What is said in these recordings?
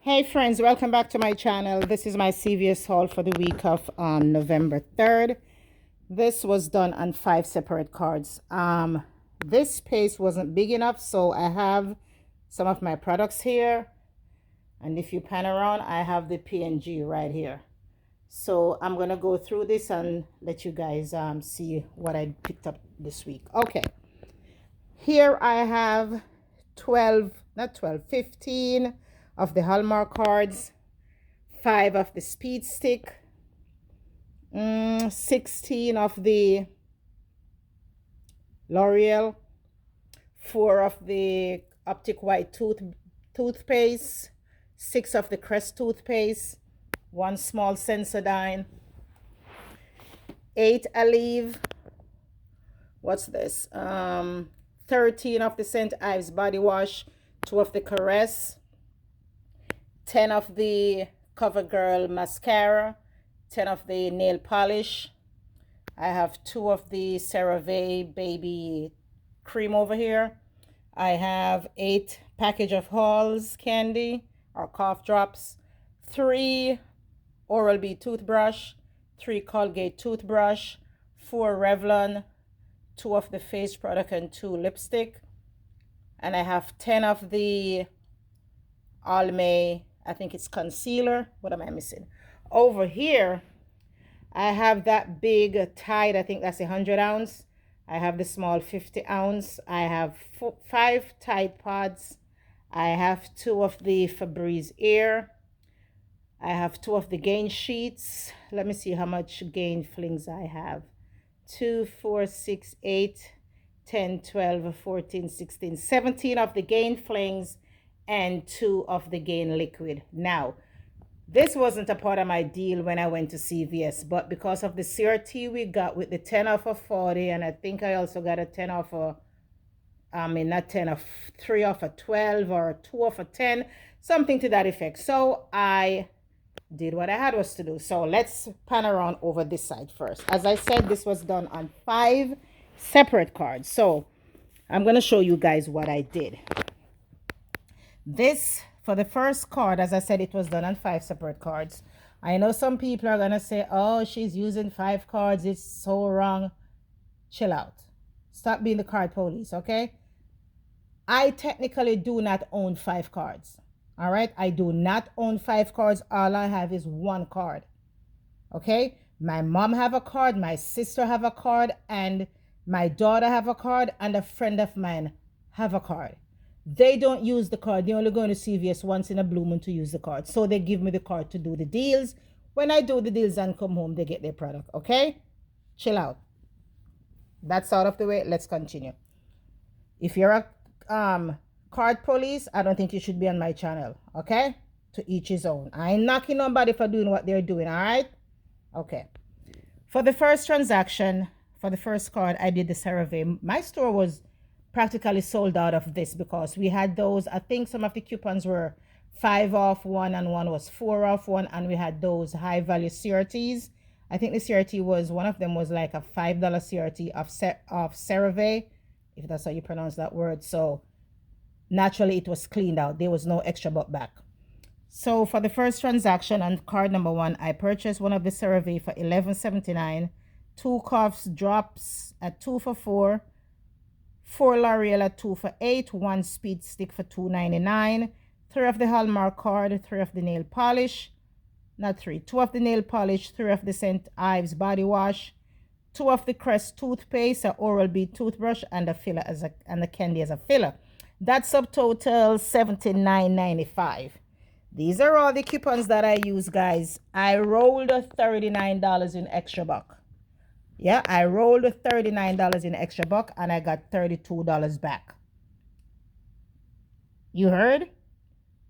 Hey friends, welcome back to my channel. This is my CVS haul for the week of November 3rd. This was done on 5 separate cards. This space wasn't big enough, so I have some of my products here. And if you pan around, I have the P&G right here. So I'm going to go through this and let you guys see what I picked up this week. Okay. Here I have 15 of the Hallmark cards, 5 of the Speed Stick, 16 of the L'Oreal, 4 of the Optic White toothpaste, 6 of the Crest toothpaste, 1 small Sensodyne, 8 Aleve, what's this, 13 of the St. Ives body wash, 2 of the Caress, 10 of the CoverGirl mascara, 10 of the nail polish. I have 2 of the CeraVe baby cream over here. I have 8 package of Halls candy or cough drops, 3 Oral-B toothbrush, 3 Colgate toothbrush, 4 Revlon, 2 of the face product and 2 lipstick. And I have 10 of the Almay, I think it's concealer. What am I missing? Over here, I have that big Tide. I think that's 100 ounce. I have the small 50 ounce. I have 5 Tide Pods. I have 2 of the Febreze Air. I have 2 of the Gain Sheets. Let me see how much Gain Flings I have. 2, 4, 6, 8, 10, 12, 14, 16, 17 of the Gain Flings and 2 of the Gain Liquid. Now, this wasn't a part of my deal when I went to CVS, but because of the CRT we got with the 10 off of 40, and I think I also got a 10 off of, not 10 off, 3 off of 12 or 2 off of 10, something to that effect. So I did what I had was to do. So let's pan around over this side first. As I said, this was done on 5 separate cards. So I'm going to show you guys what I did. This, for the first card, as I said, it was done on 5 separate cards. I know some people are going to say, oh, she's using 5 cards. It's so wrong. Chill out. Stop being the card police, okay? I technically do not own 5 cards. All right? I do not own 5 cards. All I have is 1 card. Okay? My mom have a card. My sister have a card. And my daughter have a card. And a friend of mine have a card. They don't use the card. They only go to CVS once in a blue moon to use the card. So they give me the card to do the deals. When I do the deals and come home, they get their product. Okay? Chill out. That's out of the way. Let's continue. If you're a card police, I don't think you should be on my channel. Okay? To each his own. I ain't knocking nobody for doing what they're doing. All right? Okay. For the first transaction, for the first card, I did the CeraVe. My store was practically sold out of this because we had those. I think some of the coupons were 5 off 1 and 1 was 4 off 1, and we had those high value CRTs. I think the CRT was, one of them was like a $5 CRT of CeraVe, if that's how you pronounce that word. So naturally it was cleaned out. There was no extra butt back. So for the first transaction on card number 1, I purchased one of the CeraVe for $11.79, 2 cough drops at 2 for $4, 4 L'Oreal at 2 for $8, 1 Speed Stick for $2.99, 3 of the Hallmark card, 3 of the nail polish, 2 of the nail polish, 3 of the St. Ives body wash, 2 of the Crest toothpaste, a Oral-B toothbrush, and a filler and the candy as a filler. That subtotal $79.95. These are all the coupons that I use, guys. I rolled $39 in extra buck. Yeah, I rolled $39 in extra buck and I got $32 back. You heard?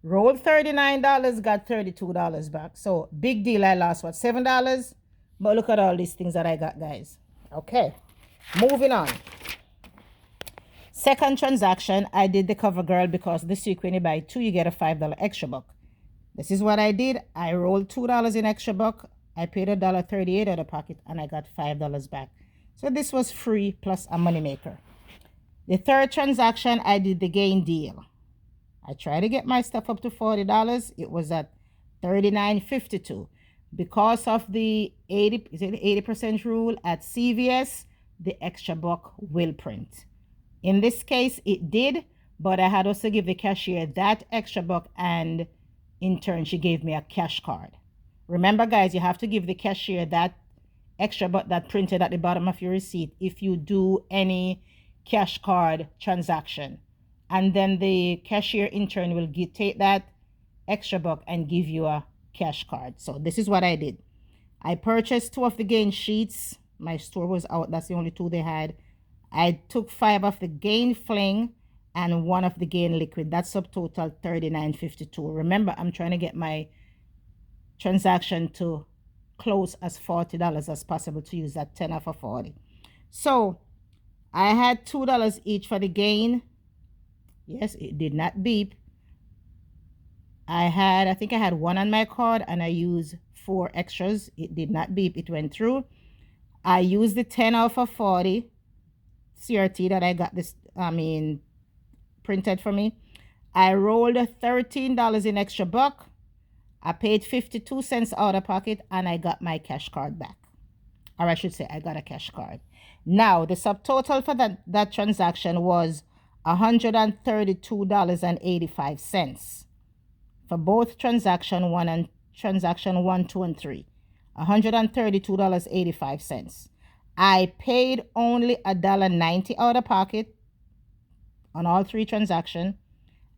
Rolled $39, got $32 back. So big deal. I lost what, $7? But look at all these things that I got, guys. Okay, moving on. Second transaction, I did the CoverGirl because this week when you buy 2, you get a $5 extra buck. This is what I did. I rolled $2 in extra buck. I paid $1.38 out of pocket and I got $5 back. So this was free plus a money maker. The third transaction, I did the Gain deal. I tried to get my stuff up to $40. It was at $39.52. Because of the 80% rule at CVS, the extra buck will print. In this case, it did, but I had also give the cashier that extra buck, and in turn, she gave me a cash card. Remember, guys, you have to give the cashier that extra buck that printed at the bottom of your receipt if you do any cash card transaction. And then the cashier in turn will take that extra buck and give you a cash card. So this is what I did. I purchased 2 of the Gain sheets. My store was out. That's the only 2 they had. I took 5 of the Gain Fling and 1 of the Gain Liquid. That's subtotal $39.52. Remember, I'm trying to get my transaction to close as $40 as possible to use that 10 off of 40. So I had $2 each for the Gain. Yes, it did not beep. I think I had 1 on my card and I used 4 extras. It did not beep. It went through. I used the 10 off of 40 CRT that I got printed for me. I rolled $13 in extra buck. I paid 52 cents out of pocket and I got my cash card back. Or I should say I got a cash card. Now, the subtotal for that transaction was $132.85 for both transaction 1 and transaction 1, 2, and 3. $132.85. I paid only $1.90 out of pocket on all 3 transactions.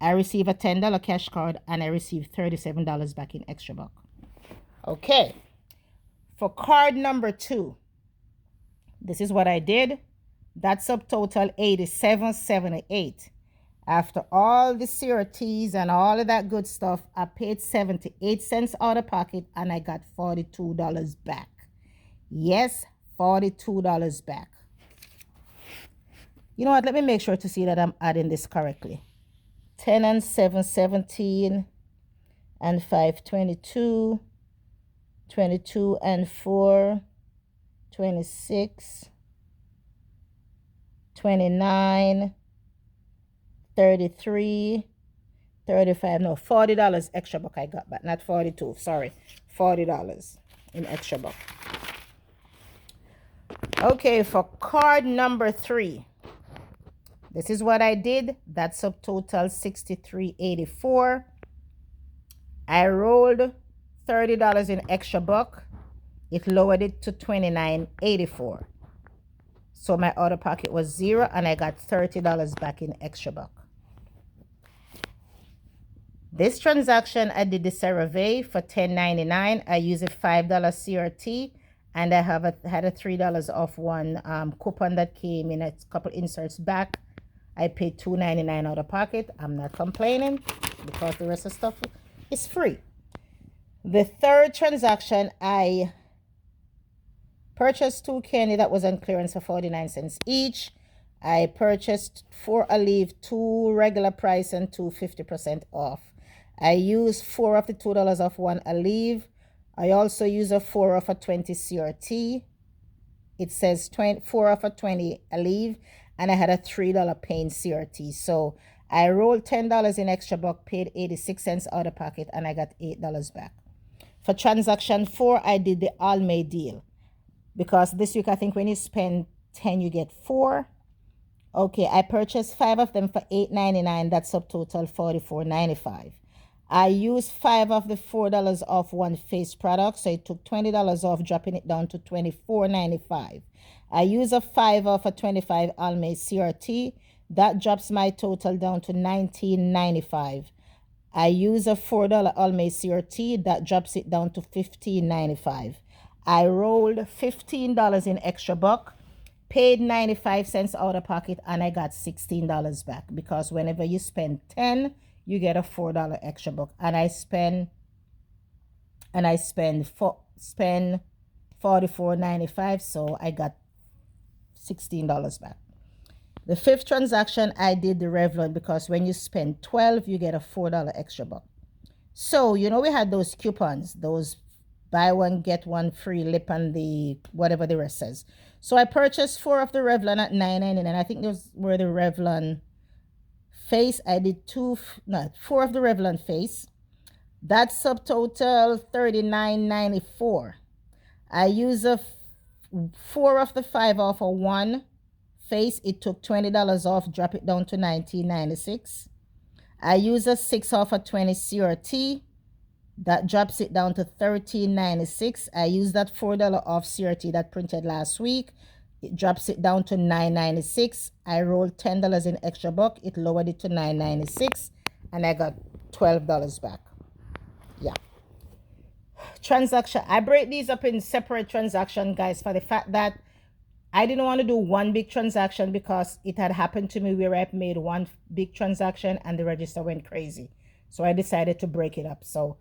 I received a $10 cash card and I received $37 back in extra buck. Okay. For card number 2, this is what I did. That subtotal $87.78. After all the CRTs and all of that good stuff, I paid 78 cents out of pocket and I got $42 back. Yes, $42 back. You know what? Let me make sure to see that I'm adding this correctly. 10 and 7, 17, and 5, 22, 22 and 4, 26, 29, 33, 35, no, $40 extra buck I got back, not 42, sorry, $40 in extra buck. Okay, for card number 3, this is what I did. That subtotal $63.84. I rolled $30 in extra buck. It lowered it to $29.84. So my out of pocket was 0 and I got $30 back in extra buck. This transaction, I did the CeraVe for $10.99. I used a $5 CRT and I had a $3 off one coupon that came in a couple inserts back. I paid $2.99 out of pocket. I'm not complaining because the rest of the stuff is free. The third transaction, I purchased 2 candy that was on clearance for 49 cents each. I purchased 4 Aleve, 2 regular price and 2 50% off. I used 4 of the $2 off 1 Aleve. I also use a 4 off a 20 CRT. It says 4 off a 20 Aleve, and I had a $3 Pain CRT. So I rolled $10 in extra buck, paid 86 cents out of pocket, and I got $8 back. For transaction 4, I did the Almay deal. Because this week, I think when you spend 10, you get 4. Okay, I purchased 5 of them for $8.99. That's subtotal $44.95. I used 5 of the $4 off 1 face product. So it took $20 off, dropping it down to $24.95. I use a 5 off a 25 Almay CRT. That drops my total down to $19.95. I use a $4 Almay CRT. That drops it down to $15.95. I rolled $15 in extra buck, paid 95 cents out of pocket, and I got $16 back. Because whenever you spend 10, you get a $4 extra buck. And I spend $44.95, so I got $16 back. The 5th transaction, I did the Revlon because when you spend 12, you get a $4 extra buck. So, you know, we had those coupons, those buy one, get one free lip and the whatever the rest says. So I purchased 4 of the Revlon at $9.99. I think those were the Revlon Face, I did four of the Revlon face. That subtotal $39.94. I use four of the 5 off of one face. It took $20 off, drop it down to $19.96. I use a 6 off of 20 CRT. That drops it down to $13.96. I use that $4 off CRT that printed last week. It drops it down to $9.96. I rolled $10 in extra buck. It lowered it to $9.96. And I got $12 back. Yeah. Transaction. I break these up in separate transaction, guys, for the fact that I didn't want to do one big transaction because it had happened to me where I made one big transaction and the register went crazy. So I decided to break it up. So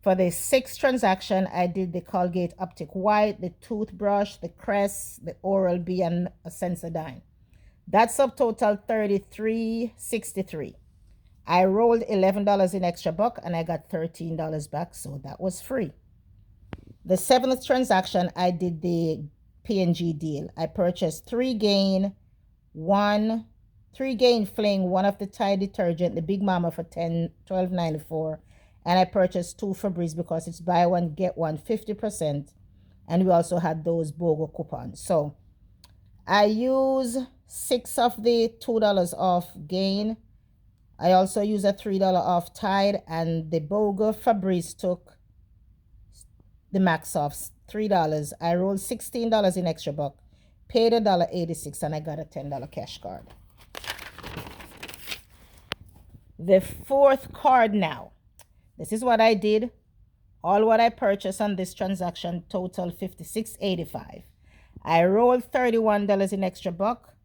for the 6th transaction, I did the Colgate Optic White, the toothbrush, the Crest, the Oral-B, and a Sensodyne. That subtotal $33.63. I rolled $11 in extra buck and I got $13 back, so that was free. The 7th transaction, I did the P&G deal. I purchased 3 Gain Fling, one of the Tide detergent, the Big Mama for $12.94. And I purchased 2 Febreze because it's buy one, get one, 50%. And we also had those BOGO coupons. So I use 6 of the $2 off Gain. I also use a $3 off Tide. And the BOGO Febreze took the max off, $3. I rolled $16 in extra buck, paid $1.86, and I got a $10 cash card. The 4th card now. This is what I did. All what I purchased on this transaction total $56.85. I rolled $31 in extra buck.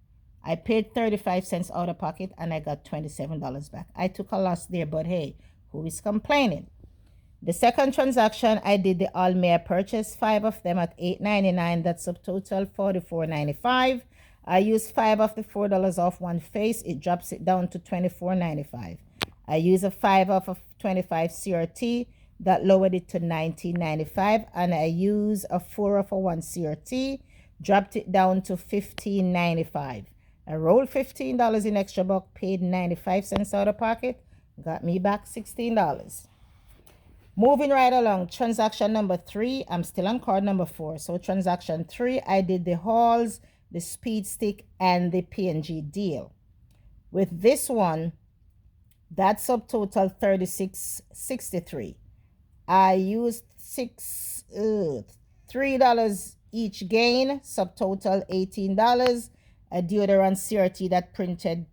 I paid 35 cents out of pocket and I got $27 back. I took a loss there, but hey, who is complaining? The 2nd transaction, I did the Almay. I purchased 5 of them at $8.99. That's subtotal $44.95. I used 5 of the $4 off one face. It drops it down to $24.95. I use a 5 off of 25 CRT. That lowered it to $19.95. And I use a 4 off of 1 CRT. Dropped it down to $15.95. I rolled $15 in extra buck, paid 95 cents out of pocket. Got me back $16. Moving right along, transaction number 3. I'm still on card number 4. So transaction 3, I did the Halls, the Speed Stick, and the P&G deal. With this one, that subtotal $36.63. I used $3 each Gain, subtotal $18. A deodorant CRT that printed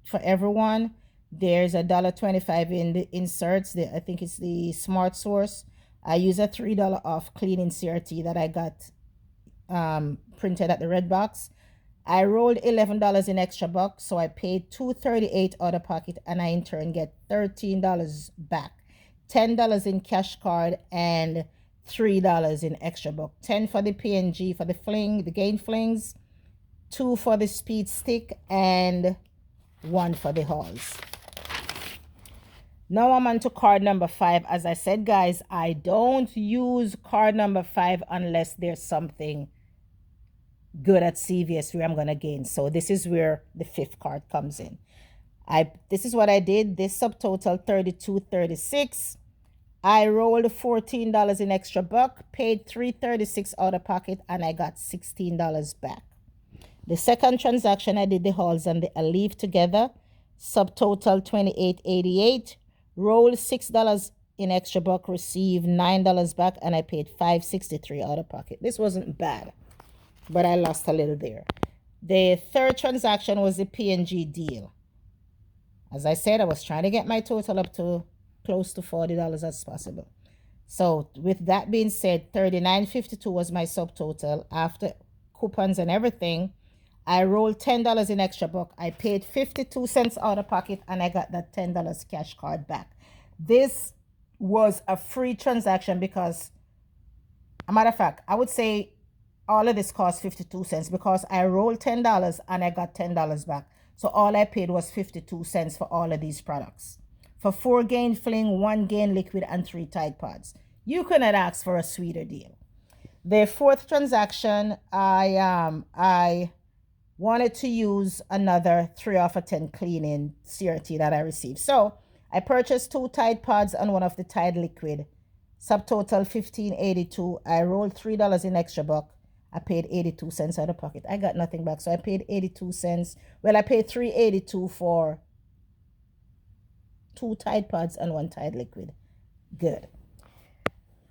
for everyone. There's $1.25 in the inserts. I think it's the Smart Source. I use a $3 off cleaning CRT that I got printed at the Red Box. I rolled $11 in extra buck, so I paid $2.38 out of pocket, and I in turn get $13 back. $10 in cash card and $3 in extra buck. 10 for the P&G for the fling, the Gain flings, 2 for the Speed Stick, and 1 for the Halls. Now I'm on to card number 5. As I said, guys, I don't use card number 5 unless there's something good at CVS where I'm going to gain. So this is where the 5th card comes in. This is what I did. This subtotal $32.36. I rolled $14 in extra buck, paid $3.36 out of pocket, and I got $16 back. The 2nd transaction, I did the Halls and the Aleve together. Subtotal $28.88. Rolled $6 in extra buck, received $9 back, and I paid $5.63 out of pocket. This wasn't bad, but I lost a little there. The 3rd transaction was the P&G deal. As I said, I was trying to get my total up to close to $40 as possible. So with that being said, $39.52 was my subtotal after coupons and everything. I rolled $10 in extra buck. I paid 52 cents out of pocket, and I got that $10 cash card back. This was a free transaction because, a matter of fact, I would say all of this cost 52 cents because I rolled $10 and I got $10 back. So all I paid was 52 cents for all of these products. For 4 Gain Fling, 1 Gain Liquid, and 3 Tide Pods. You couldn't ask for a sweeter deal. The 4th transaction, I wanted to use another 3 off of 10 cleaning CRT that I received. So I purchased 2 Tide Pods and one of the Tide Liquid. Subtotal $15.82. I rolled $3 in extra buck. I paid 82 cents out of pocket. I got nothing back, so I paid 82 cents. Well, I paid $3.82 for 2 Tide Pods and 1 Tide Liquid. Good.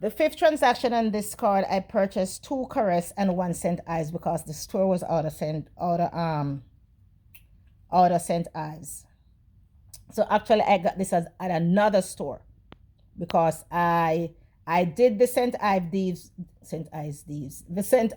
The 5th transaction on this card, I purchased 2 Caress and 1 St. Ives because the store was out of St. Ives. So actually, I got this at another store because I did the St.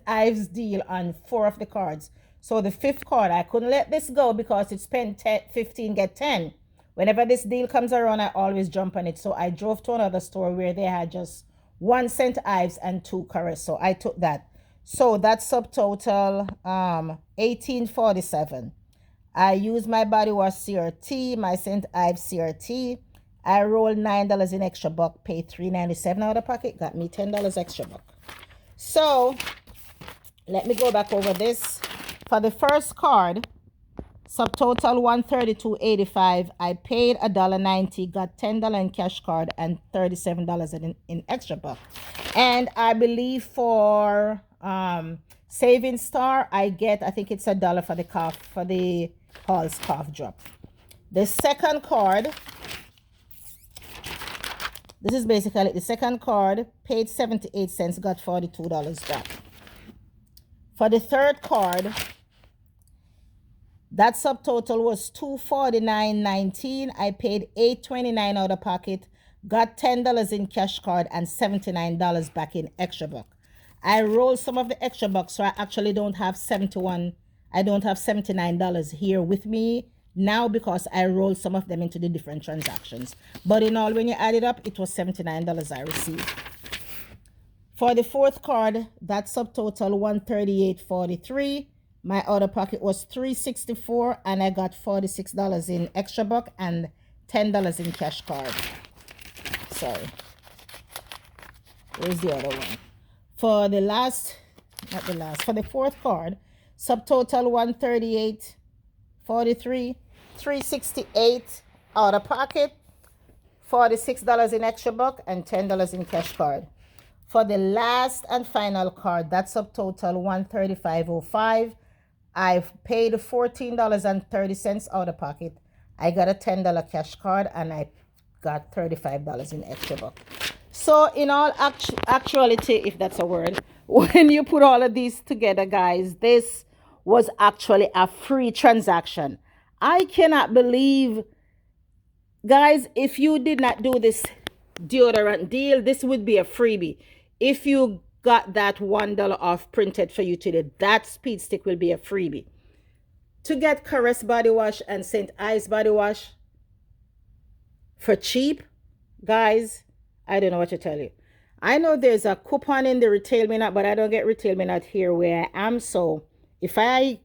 Ives deal on 4 of the cards. So the 5th card, I couldn't let this go because it spent 15 get 10. Whenever this deal comes around, I always jump on it. So I drove to another store where they had just 1 St. Ives and 2 Caress. So I took that. So that's subtotal $18.47. I used my body wash CRT, my St. Ives CRT. I rolled $9 in extra buck, paid $3.97 out of pocket, got me $10 extra buck. So let me go back over this. For the first card, subtotal $132.85. I paid $1.90, got $10 in cash card and $37 in extra buck. And I believe for Saving Star, I think it's $1 for the cough, for the Halls cough drop. The second card, this is basically the second card, paid 78 cents, got $42 back. For the third card, that subtotal was $249.19. I paid $8.29 out of pocket, got $10 in cash card and $79 back in extra buck. I rolled some of the extra bucks, so I actually don't have $79 here with me now because I rolled some of them into the different transactions. But in all, when you add it up, it was $79 I received. For the fourth card, that subtotal $138.43. My out of pocket was $364 and I got $46 in extra buck and $10 in cash card. Sorry. Where's the other one? For the for the fourth card, subtotal $138.43, $368 out of pocket, $46 in extra buck and $10 in cash card. For the last and final card, that subtotal $135.05. I've paid $14.30 out of pocket. I got a $10 cash card and I got $35 in extra buck. So in all actuality, if that's a word, when you put all of these together, guys, this was actually a free transaction. I cannot believe, guys, if you did not do this deodorant deal, this would be a freebie. If you got that $1 off printed for you today, that speed stick will be a freebie. To get Caress body wash and St. Ives body wash for cheap, guys, I don't know what to tell you. I know there's a coupon in the Retail Me Not, but I don't get Retail Me Not here where I am. So if I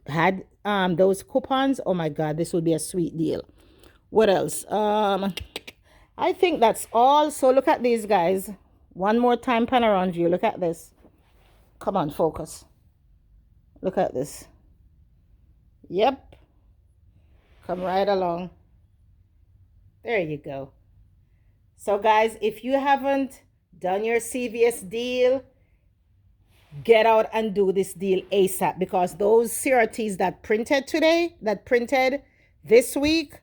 had those coupons, oh my God, this would be a sweet deal. What else? I think that's all. So look at these, guys. One more time, pan around view. Look at this. Come on, focus. Look at this. Yep. Come right along. There you go. So guys, if you haven't done your CVS deal, get out and do this deal ASAP, because those CRTs that printed today, that printed this week,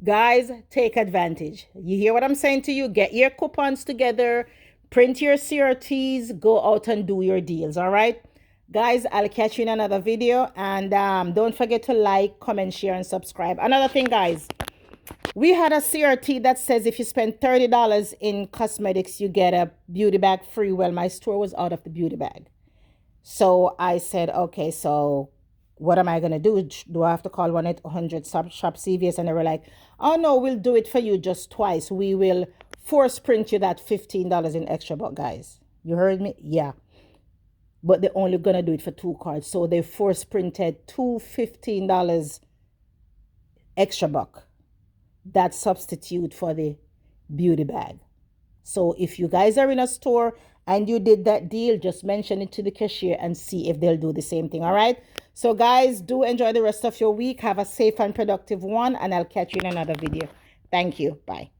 guys, take advantage. You hear what I'm saying to you? Get your coupons together, print your CRTs, go out and do your deals. All right, guys, I'll catch you in another video. And don't forget to like, comment, share, and subscribe. Another thing, guys, we had a CRT that says if you spend $30 in cosmetics, you get a beauty bag free. Well, my store was out of the beauty bag. So I said, okay, so what am I going to do? Do I have to call 1-800 shop CVS? And they were like, oh no, we'll do it for you just twice. We will force print you that $15 in extra buck, guys. You heard me? Yeah. But they're only going to do it for 2 cards. So they force printed two $15 extra buck. That substitute for the beauty bag. So if you guys are in a store and you did that deal, just mention it to the cashier and see if they'll do the same thing. All right. So guys, do enjoy the rest of your week. Have a safe and productive one, and I'll catch you in another video. Thank you. Bye.